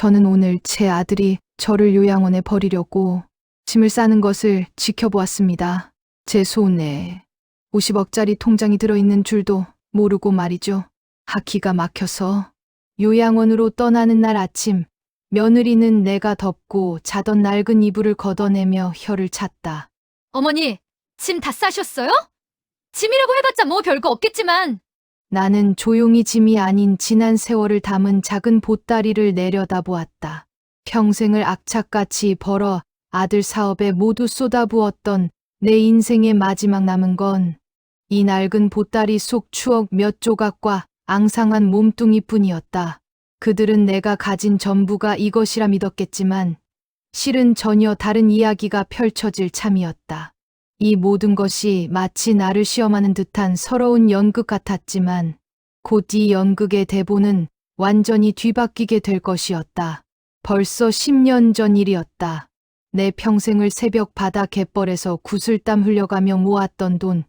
저는 오늘 제 아들이 저를 요양원에 버리려고 짐을 싸는 것을 지켜보았습니다. 제 손에 50억짜리 통장이 들어있는 줄도 모르고 말이죠. 기가 막혀서 요양원으로 떠나는 날 아침, 며느리는 내가 덮고 자던 낡은 이불을 걷어내며 혀를 찼다. 어머니, 짐 다 싸셨어요? 짐이라고 해봤자 뭐 별거 없겠지만. 나는 조용히 짐이 아닌 지난 세월을 담은 작은 보따리를 내려다보았다. 평생을 악착같이 벌어 아들 사업에 모두 쏟아부었던 내 인생의 마지막 남은 건 이 낡은 보따리 속 추억 몇 조각과 앙상한 몸뚱이뿐이었다. 그들은 내가 가진 전부가 이것이라 믿었겠지만 실은 전혀 다른 이야기가 펼쳐질 참이었다. 이 모든 것이 마치 나를 시험하는 듯한 서러운 연극 같았지만 곧 이 연극의 대본은 완전히 뒤바뀌게 될 것이었다. 벌써 10년 전 일이었다. 내 평생을 새벽 바다 갯벌에서 구슬땀 흘려가며 모았던 돈,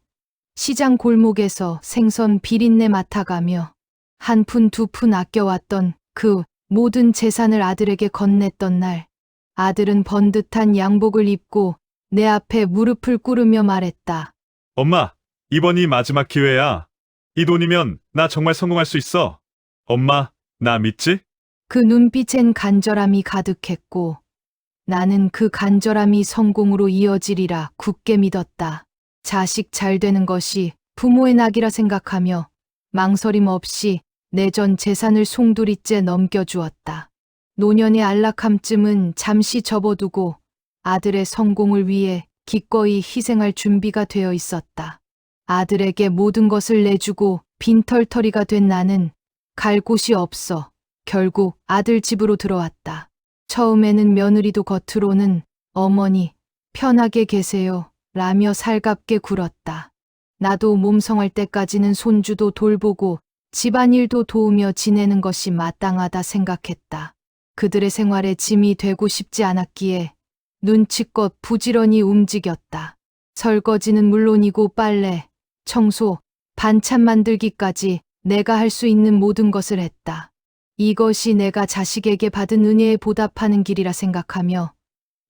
시장 골목에서 생선 비린내 맡아가며 한 푼 두 푼 아껴왔던 그 모든 재산을 아들에게 건넸던 날, 아들은 번듯한 양복을 입고 내 앞에 무릎을 꿇으며 말했다. 엄마, 이번이 마지막 기회야. 이 돈이면 나 정말 성공할 수 있어. 엄마, 나 믿지? 그 눈빛엔 간절함이 가득했고 나는 그 간절함이 성공으로 이어지리라 굳게 믿었다. 자식 잘 되는 것이 부모의 낙이라 생각하며 망설임 없이 내 전 재산을 송두리째 넘겨주었다. 노년의 안락함쯤은 잠시 접어두고 아들의 성공을 위해 기꺼이 희생할 준비가 되어 있었다. 아들에게 모든 것을 내주고 빈털터리가 된 나는 갈 곳이 없어 결국 아들 집으로 들어왔다. 처음에는 며느리도 겉으로는 어머니 편하게 계세요 라며 살갑게 굴었다. 나도 몸성할 때까지는 손주도 돌보고 집안일도 도우며 지내는 것이 마땅하다 생각했다. 그들의 생활에 짐이 되고 싶지 않았기에 눈치껏 부지런히 움직였다. 설거지는 물론이고 빨래, 청소, 반찬 만들기까지 내가 할 수 있는 모든 것을 했다. 이것이 내가 자식에게 받은 은혜에 보답하는 길이라 생각하며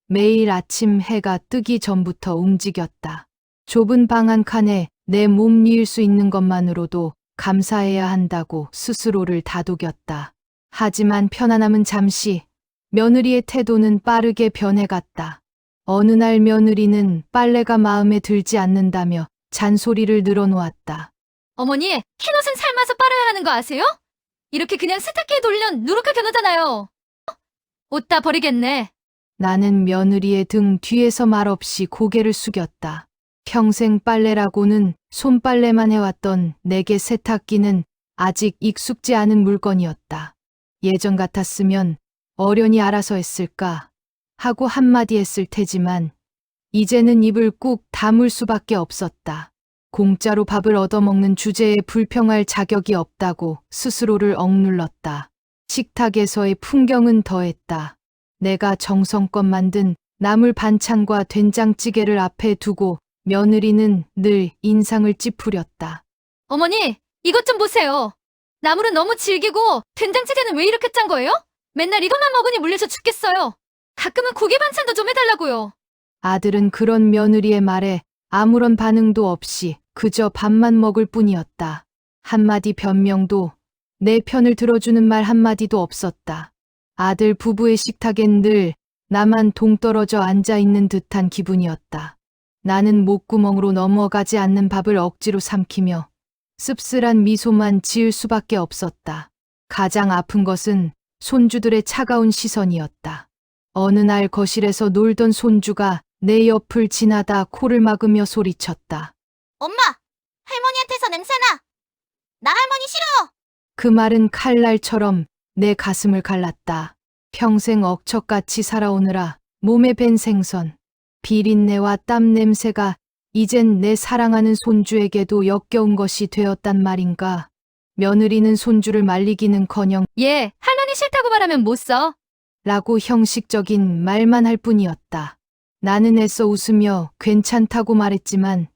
매일 아침 해가 뜨기 전부터 움직였다. 좁은 방 한 칸에 내 몸 뉘을 수 있는 것만으로도 감사해야 한다고 스스로를 다독였다. 하지만 편안함은 잠시, 며느리의 태도는 빠르게 변해갔다. 어느 날 며느리는 빨래가 마음에 들지 않는다며 잔소리를 늘어놓았다. 어머니, 흰옷은 삶아서 빨아야 하는 거 아세요? 이렇게 그냥 세탁기에 돌리면 누렇게 변하잖아요. 옷 다 버리겠네. 나는 며느리의 등 뒤에서 말없이 고개를 숙였다. 평생 빨래라고는 손빨래만 해왔던 내게 세탁기는 아직 익숙지 않은 물건이었다. 예전 같았으면 어련히 알아서 했을까 하고 한마디 했을 테지만 이제는 입을 꾹 다물 수밖에 없었다. 공짜로 밥을 얻어먹는 주제에 불평할 자격이 없다고 스스로를 억눌렀다. 식탁에서의 풍경은 더했다. 내가 정성껏 만든 나물 반찬과 된장찌개를 앞에 두고 며느리는 늘 인상을 찌푸렸다. 어머니, 이것 좀 보세요. 나물은 너무 질기고 된장찌개는 왜 이렇게 짠 거예요? 맨날 이것만 먹으니 물려서 죽겠어요. 가끔은 고기 반찬도 좀 해달라고요. 아들은 그런 며느리의 말에 아무런 반응도 없이 그저 밥만 먹을 뿐이었다. 한마디 변명도 내 편을 들어주는 말 한마디도 없었다. 아들 부부의 식탁엔 늘 나만 동떨어져 앉아있는 듯한 기분이었다. 나는 목구멍으로 넘어가지 않는 밥을 억지로 삼키며 씁쓸한 미소만 지을 수밖에 없었다. 가장 아픈 것은 손주들의 차가운 시선이었다. 어느 날 거실에서 놀던 손주가 내 옆을 지나다 코를 막으며 소리쳤다. 엄마! 할머니한테서 냄새나! 나 할머니 싫어! 그 말은 칼날처럼 내 가슴을 갈랐다. 평생 억척같이 살아오느라 몸에 밴 생선, 비린내와 땀 냄새가 이젠 내 사랑하는 손주에게도 역겨운 것이 되었단 말인가. 며느리는 손주를 말리기는커녕 예, 할머니 싫다고 말하면 못 써. 라고 형식적인 말만 할 뿐이었다. 나는 애써 웃으며 괜찮다고 말했지만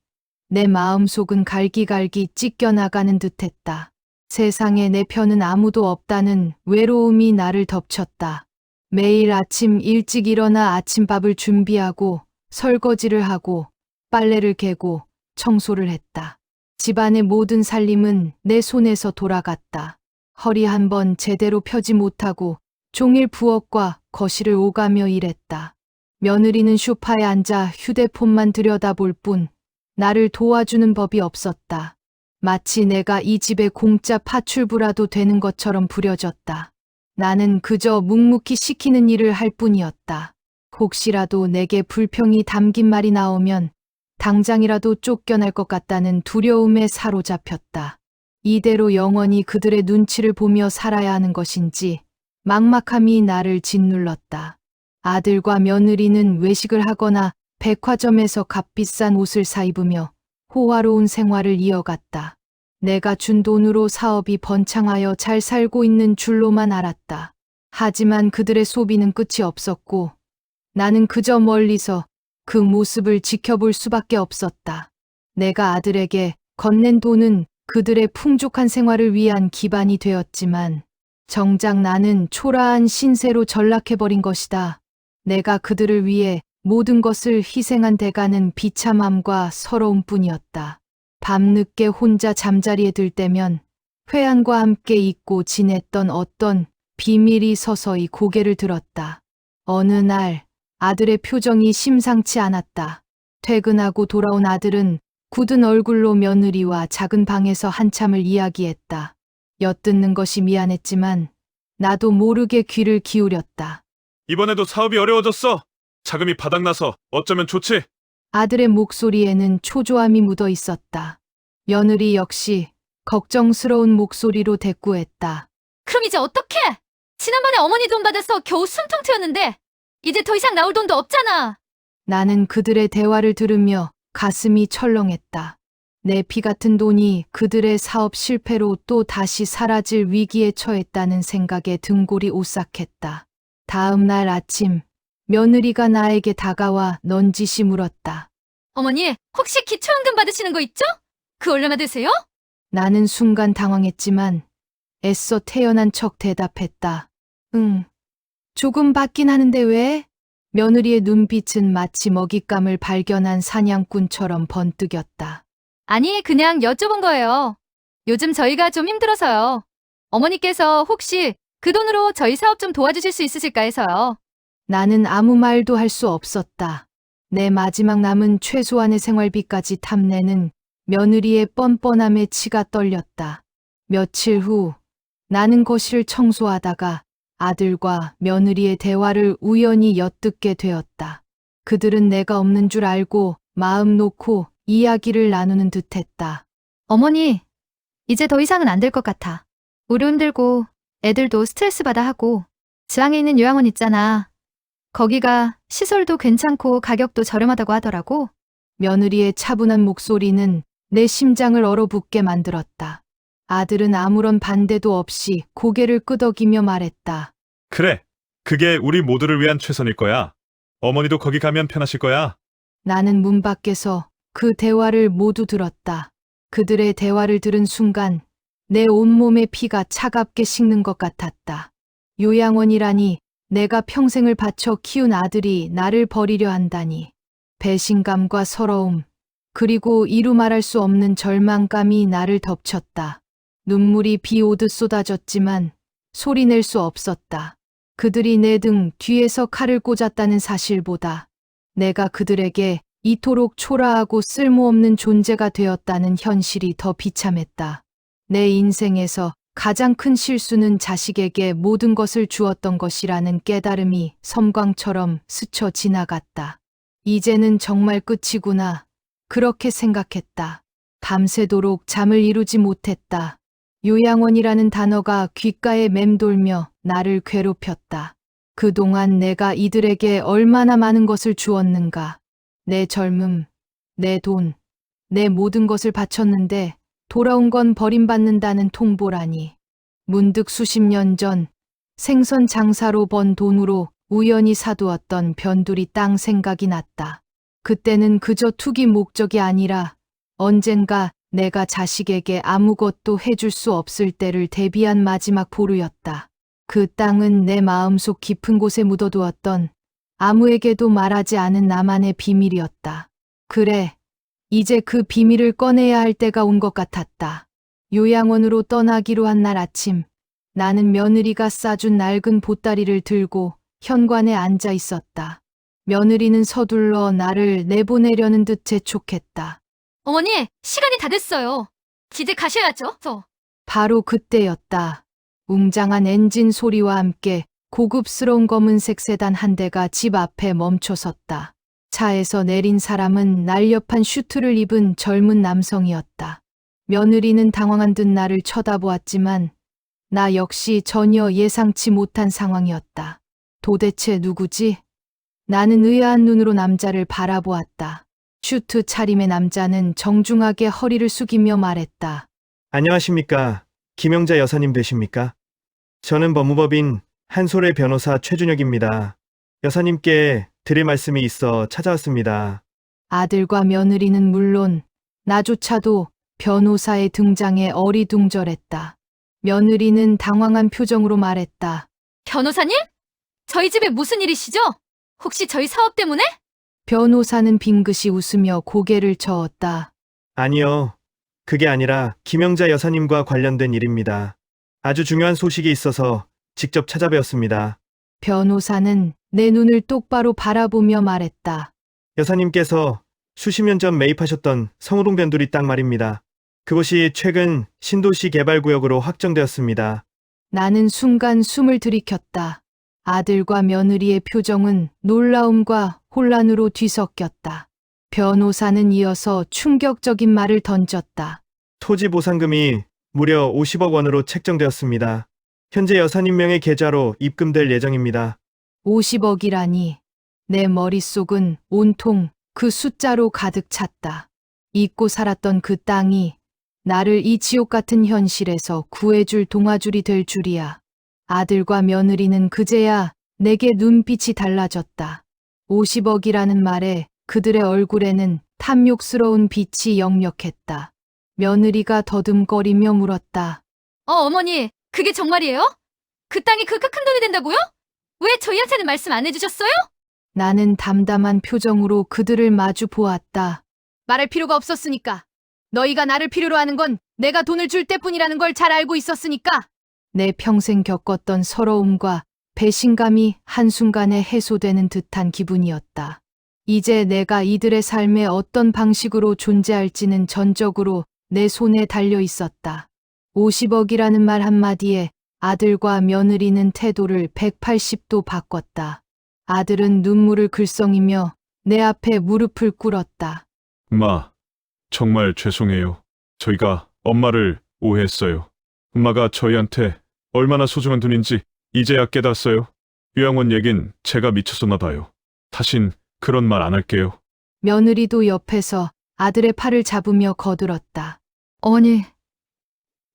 내 마음속은 갈기갈기 찢겨나가는 듯했다. 세상에 내 편은 아무도 없다는 외로움이 나를 덮쳤다. 매일 아침 일찍 일어나 아침밥을 준비하고 설거지를 하고 빨래를 개고 청소를 했다. 집안의 모든 살림은 내 손에서 돌아갔다. 허리 한번 제대로 펴지 못하고 종일 부엌과 거실을 오가며 일했다. 며느리는 소파에 앉아 휴대폰만 들여다볼 뿐 나를 도와주는 법이 없었다. 마치 내가 이 집의 공짜 파출부라도 되는 것처럼 부려졌다. 나는 그저 묵묵히 시키는 일을 할 뿐이었다. 혹시라도 내게 불평이 담긴 말이 나오면 당장이라도 쫓겨날 것 같다는 두려움에 사로잡혔다. 이대로 영원히 그들의 눈치를 보며 살아야 하는 것인지 막막함이 나를 짓눌렀다. 아들과 며느리는 외식을 하거나 백화점에서 값비싼 옷을 사입으며 호화로운 생활을 이어갔다. 내가 준 돈으로 사업이 번창하여 잘 살고 있는 줄로만 알았다. 하지만 그들의 소비는 끝이 없었고 나는 그저 멀리서 그 모습을 지켜볼 수밖에 없었다. 내가 아들에게 건넨 돈은 그들의 풍족한 생활을 위한 기반이 되었지만 정작 나는 초라한 신세로 전락해버린 것이다. 내가 그들을 위해 모든 것을 희생한 대가는 비참함과 서러움뿐이었다. 밤늦게 혼자 잠자리에 들 때면 회한과 함께 잊고 지냈던 어떤 비밀이 서서히 고개를 들었다. 어느 날 아들의 표정이 심상치 않았다. 퇴근하고 돌아온 아들은 굳은 얼굴로 며느리와 작은 방에서 한참을 이야기했다. 엿듣는 것이 미안했지만 나도 모르게 귀를 기울였다. 이번에도 사업이 어려워졌어. 자금이 바닥나서 어쩌면 좋지? 아들의 목소리에는 초조함이 묻어 있었다. 며느리 역시 걱정스러운 목소리로 대꾸했다. 그럼 이제 어떡해? 지난번에 어머니 돈 받아서 겨우 숨통 트였는데 이제 더 이상 나올 돈도 없잖아. 나는 그들의 대화를 들으며 가슴이 철렁했다. 내 피 같은 돈이 그들의 사업 실패로 또 다시 사라질 위기에 처했다는 생각에 등골이 오싹했다. 다음 날 아침 며느리가 나에게 다가와 넌지시 물었다. 어머니, 혹시 기초연금 받으시는 거 있죠? 그 얼마나 되세요? 나는 순간 당황했지만 애써 태연한 척 대답했다. 응. 조금 받긴 하는데 왜? 며느리의 눈빛은 마치 먹잇감을 발견한 사냥꾼처럼 번뜩였다. 아니, 그냥 여쭤본 거예요. 요즘 저희가 좀 힘들어서요. 어머니께서 혹시 그 돈으로 저희 사업 좀 도와주실 수 있으실까 해서요. 나는 아무 말도 할 수 없었다. 내 마지막 남은 최소한의 생활비까지 탐내는 며느리의 뻔뻔함에 치가 떨렸다. 며칠 후 나는 거실을 청소하다가 아들과 며느리의 대화를 우연히 엿듣게 되었다. 그들은 내가 없는 줄 알고 마음 놓고 이야기를 나누는 듯했다. 어머니, 이제 더 이상은 안 될 것 같아. 우리 힘들고 애들도 스트레스 받아 하고 지방에 있는 요양원 있잖아. 거기가 시설도 괜찮고 가격도 저렴하다고 하더라고. 며느리의 차분한 목소리는 내 심장을 얼어붙게 만들었다. 아들은 아무런 반대도 없이 고개를 끄덕이며 말했다. 그래. 그게 우리 모두를 위한 최선일 거야. 어머니도 거기 가면 편하실 거야. 나는 문 밖에서 그 대화를 모두 들었다. 그들의 대화를 들은 순간 내 온몸의 피가 차갑게 식는 것 같았다. 요양원이라니 내가 평생을 바쳐 키운 아들이 나를 버리려 한다니. 배신감과 서러움, 그리고 이루 말할 수 없는 절망감이 나를 덮쳤다. 눈물이 비 오듯 쏟아졌지만 소리낼 수 없었다. 그들이 내 등 뒤에서 칼을 꽂았다는 사실보다 내가 그들에게 이토록 초라하고 쓸모없는 존재가 되었다는 현실이 더 비참했다. 내 인생에서 가장 큰 실수는 자식에게 모든 것을 주었던 것이라는 깨달음이 섬광처럼 스쳐 지나갔다. 이제는 정말 끝이구나. 그렇게 생각했다. 밤새도록 잠을 이루지 못했다. 요양원이라는 단어가 귓가에 맴돌며 나를 괴롭혔다. 그동안 내가 이들에게 얼마나 많은 것을 주었는가. 내 젊음, 내 돈, 내 모든 것을 바쳤는데 돌아온 건 버림받는다는 통보라니. 문득 수십 년 전 생선 장사로 번 돈으로 우연히 사두었던 변두리 땅 생각이 났다. 그때는 그저 투기 목적이 아니라 언젠가 내가 자식에게 아무것도 해줄 수 없을 때를 대비한 마지막 보루였다. 그 땅은 내 마음속 깊은 곳에 묻어두었던 아무에게도 말하지 않은 나만의 비밀이었다. 그래, 이제 그 비밀을 꺼내야 할 때가 온 것 같았다. 요양원으로 떠나기로 한 날 아침, 나는 며느리가 싸준 낡은 보따리를 들고 현관에 앉아 있었다. 며느리는 서둘러 나를 내보내려는 듯 재촉했다. 어머니, 시간이 다 됐어요. 이제 가셔야죠. 바로 그때였다. 웅장한 엔진 소리와 함께 고급스러운 검은색 세단 한 대가 집 앞에 멈춰섰다. 차에서 내린 사람은 날렵한 슈트를 입은 젊은 남성이었다. 며느리는 당황한 듯 나를 쳐다보았지만 나 역시 전혀 예상치 못한 상황이었다. 도대체 누구지? 나는 의아한 눈으로 남자를 바라보았다. 슈트 차림의 남자는 정중하게 허리를 숙이며 말했다. 안녕하십니까. 김영자 여사님 되십니까? 저는 법무법인 한솔의 변호사 최준혁입니다. 여사님께 드릴 말씀이 있어 찾아왔습니다. 아들과 며느리는 물론 나조차도 변호사의 등장에 어리둥절했다. 며느리는 당황한 표정으로 말했다. 변호사님? 저희 집에 무슨 일이시죠? 혹시 저희 사업 때문에? 변호사는 빙긋이 웃으며 고개를 저었다. 아니요. 그게 아니라 김영자 여사님과 관련된 일입니다. 아주 중요한 소식이 있어서 직접 찾아뵈었습니다. 변호사는 내 눈을 똑바로 바라보며 말했다. 여사님께서 수십 년 전 매입하셨던 성우동 변두리 땅 말입니다. 그곳이 최근 신도시 개발구역으로 확정되었습니다. 나는 순간 숨을 들이켰다. 아들과 며느리의 표정은 놀라움과 혼란으로 뒤섞였다. 변호사는 이어서 충격적인 말을 던졌다. 토지 보상금이 무려 50억 원으로 책정되었습니다. 현재 여사님 명의 계좌로 입금될 예정입니다. 50억이라니. 내 머릿속은 온통 그 숫자로 가득 찼다. 잊고 살았던 그 땅이 나를 이 지옥 같은 현실에서 구해줄 동아줄이 될 줄이야. 아들과 며느리는 그제야 내게 눈빛이 달라졌다. 50억이라는 말에 그들의 얼굴에는 탐욕스러운 빛이 역력했다. 며느리가 더듬거리며 물었다. 어머니, 그게 정말이에요? 그 땅이 그렇게 큰 돈이 된다고요? 왜 저희한테는 말씀 안 해주셨어요? 나는 담담한 표정으로 그들을 마주 보았다. 말할 필요가 없었으니까. 너희가 나를 필요로 하는 건 내가 돈을 줄 때뿐이라는 걸 잘 알고 있었으니까. 내 평생 겪었던 서러움과 배신감이 한순간에 해소되는 듯한 기분이었다. 이제 내가 이들의 삶에 어떤 방식으로 존재할지는 전적으로 내 손에 달려 있었다. 50억이라는 말 한마디에 아들과 며느리는 태도를 180도 바꿨다. 아들은 눈물을 글썽이며 내 앞에 무릎을 꿇었다. 엄마, 정말 죄송해요. 저희가 엄마를 오해했어요. 엄마가 저희한테 얼마나 소중한 돈인지 이제야 깨닫어요. 요양원 얘긴 제가 미쳤었나 봐요. 다신 그런 말 안 할게요. 며느리도 옆에서 아들의 팔을 잡으며 거들었다. 어머니,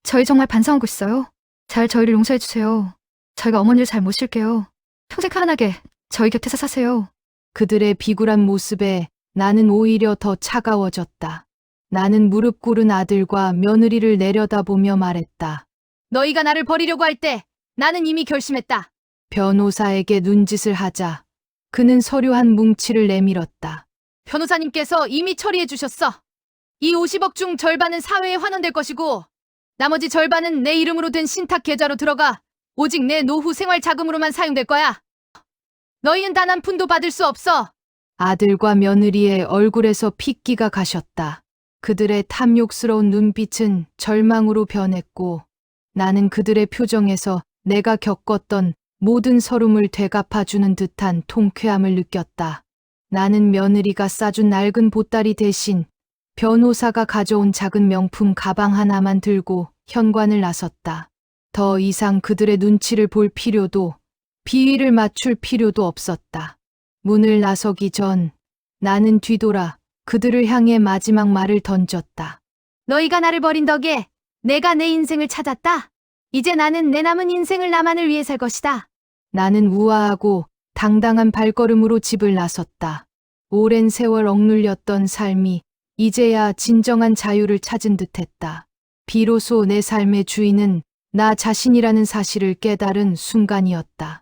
저희 정말 반성하고 있어요. 잘 저희를 용서해주세요. 저희가 어머니를 잘 모실게요. 평생 편안하게 저희 곁에서 사세요. 그들의 비굴한 모습에 나는 오히려 더 차가워졌다. 나는 무릎 꿇은 아들과 며느리를 내려다보며 말했다. 너희가 나를 버리려고 할 때 나는 이미 결심했다. 변호사에게 눈짓을 하자 그는 서류 한 뭉치를 내밀었다. 변호사님께서 이미 처리해 주셨어. 이 50억 중 절반은 사회에 환원될 것이고 나머지 절반은 내 이름으로 된 신탁 계좌로 들어가 오직 내 노후 생활 자금으로만 사용될 거야. 너희는 단 한 푼도 받을 수 없어. 아들과 며느리의 얼굴에서 핏기가 가셨다. 그들의 탐욕스러운 눈빛은 절망으로 변했고 나는 그들의 표정에서 내가 겪었던 모든 서름을 되갚아주는 듯한 통쾌함을 느꼈다. 나는 며느리가 싸준 낡은 보따리 대신 변호사가 가져온 작은 명품 가방 하나만 들고 현관을 나섰다. 더 이상 그들의 눈치를 볼 필요도 비위를 맞출 필요도 없었다. 문을 나서기 전 나는 뒤돌아 그들을 향해 마지막 말을 던졌다. 너희가 나를 버린 덕에 내가 내 인생을 찾았다. 이제 나는 내 남은 인생을 나만을 위해 살 것이다. 나는 우아하고 당당한 발걸음으로 집을 나섰다. 오랜 세월 억눌렸던 삶이 이제야 진정한 자유를 찾은 듯했다. 비로소 내 삶의 주인은 나 자신이라는 사실을 깨달은 순간이었다.